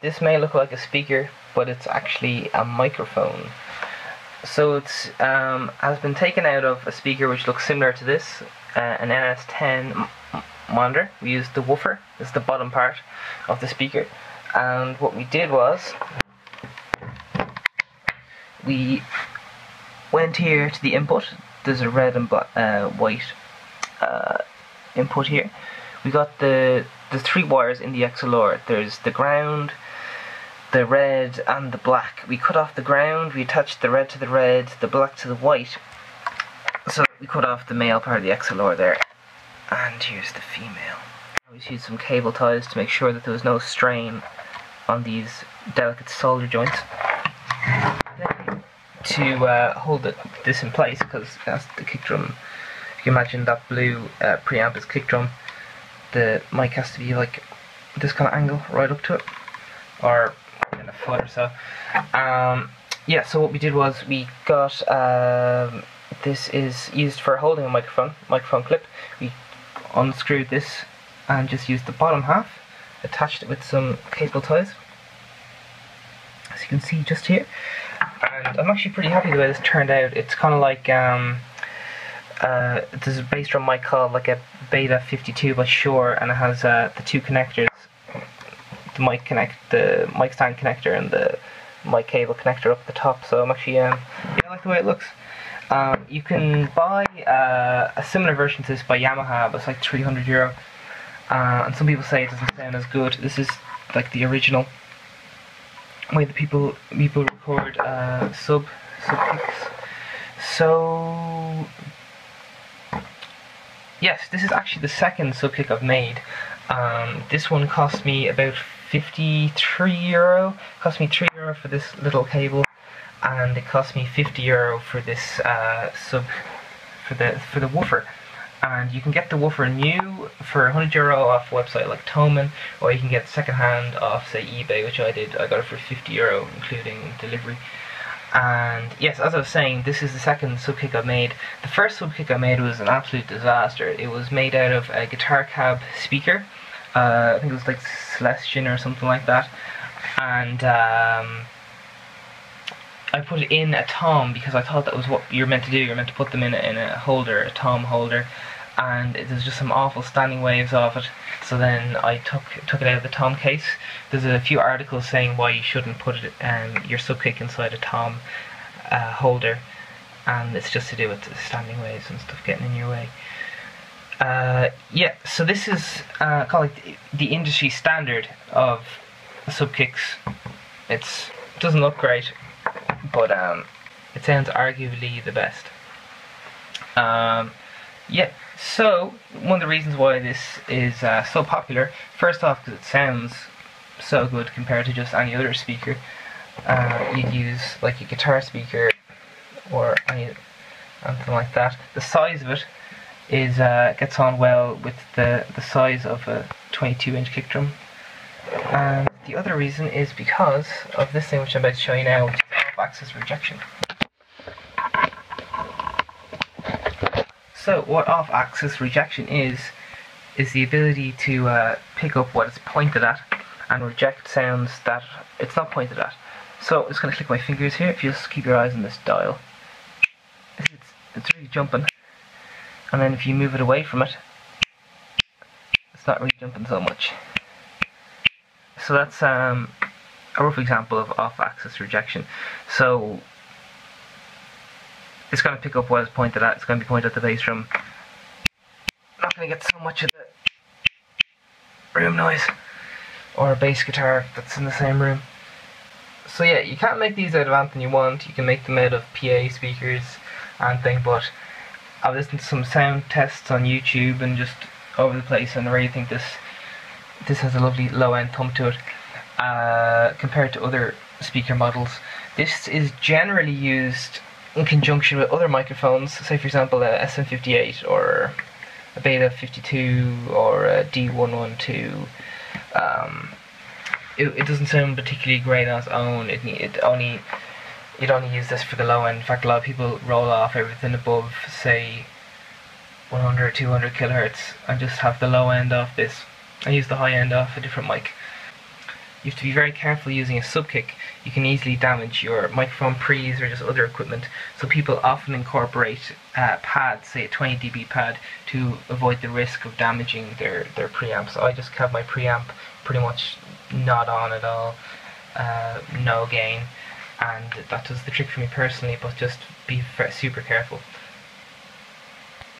This may look like a speaker, but it's actually a microphone. So it's has been taken out of a speaker which looks similar to this, an NS10 monitor. We used the woofer, this is the bottom part of the speaker, and what we did was we went here to the input. There's a red and white input here. We got the three wires in the XLR. There's the ground, the red and the black. We cut off the ground, we attached the red to the red, the black to the white. So we cut off the male part of the XLR there. And here's the female. We used some cable ties to make sure that there was no strain on these delicate solder joints. To hold this in place, because that's the kick drum. If you imagine that blue preamp is kick drum, the mic has to be like this kind of angle right up to it, or in a foot or so. Yeah, so what we did was we got this is used for holding a microphone clip. We unscrewed this and just used the bottom half, attached it with some cable ties, as you can see just here. And I'm actually pretty happy the way this turned out. It's kind of like there's a bass drum mic called like a Beta 52 by Shure, and it has the two connectors, the mic stand connector and the mic cable connector up at the top. So I'm actually yeah, I like the way it looks. You can buy a similar version to this by Yamaha, but it's like €300. And some people say it doesn't sound as good. This is like the original way that people record SubKicks. So yes, this is actually the second SubKick I've made. This one cost me about €53. Cost me €3 for this little cable, and it cost me €50 for this for the woofer. And you can get the woofer new for €100 off a website like Thomann, or you can get it second hand off, say, eBay, which I did. I got it for €50, including delivery. And yes, as I was saying, this is the second SubKick I've made. The first SubKick I made was an absolute disaster. It was made out of a guitar cab speaker. I think it was like Celestion or something like that. And I put it in a tom because I thought that was what you're meant to do. You're meant to put them in a holder, a tom holder. And there's just some awful standing waves of it. So then I took it out of the tom case. There's a few articles saying why you shouldn't put it, your SubKick inside a tom holder, and it's just to do with the standing waves and stuff getting in your way. Yeah, so this is called like the industry standard of SubKicks. It doesn't look great, but it sounds arguably the best. Yeah, so one of the reasons why this is so popular, first off because it sounds so good compared to just any other speaker. You'd use like a guitar speaker or anything like that. The size of it is gets on well with the size of a 22-inch kick drum. And the other reason is because of this thing which I'm about to show you now, which is off-axis rejection. So what off-axis rejection is the ability to pick up what it's pointed at and reject sounds that it's not pointed at. So I'm just going to click my fingers here. If you just keep your eyes on this dial, it's really jumping. And then if you move it away from it, it's not really jumping so much. So that's a rough example of off-axis rejection. So it's going to pick up what it's pointed at. It's going to be pointed at the bass drum. Not going to get so much of the room noise or a bass guitar that's in the same room. So yeah, you can't make these out of anything you want. You can make them out of PA speakers and things, but I've listened to some sound tests on YouTube and just over the place, and I really think this has a lovely low-end thump to it compared to other speaker models. This is generally used in conjunction with other microphones, say for example a SM58 or a Beta 52 or a D112. It doesn't sound particularly great on its own. You'd only use this for the low end. In fact, a lot of people roll off everything above, say 100 or 200 kilohertz, and just have the low end off this and use the high end off a different mic. you have to be very careful using a SubKick. You can easily damage your microphone pre's or just other equipment. So people often incorporate pads, say a 20 dB pad, to avoid the risk of damaging their preamp. So I just have my preamp pretty much not on at all, no gain, and that does the trick for me personally, but just be super careful.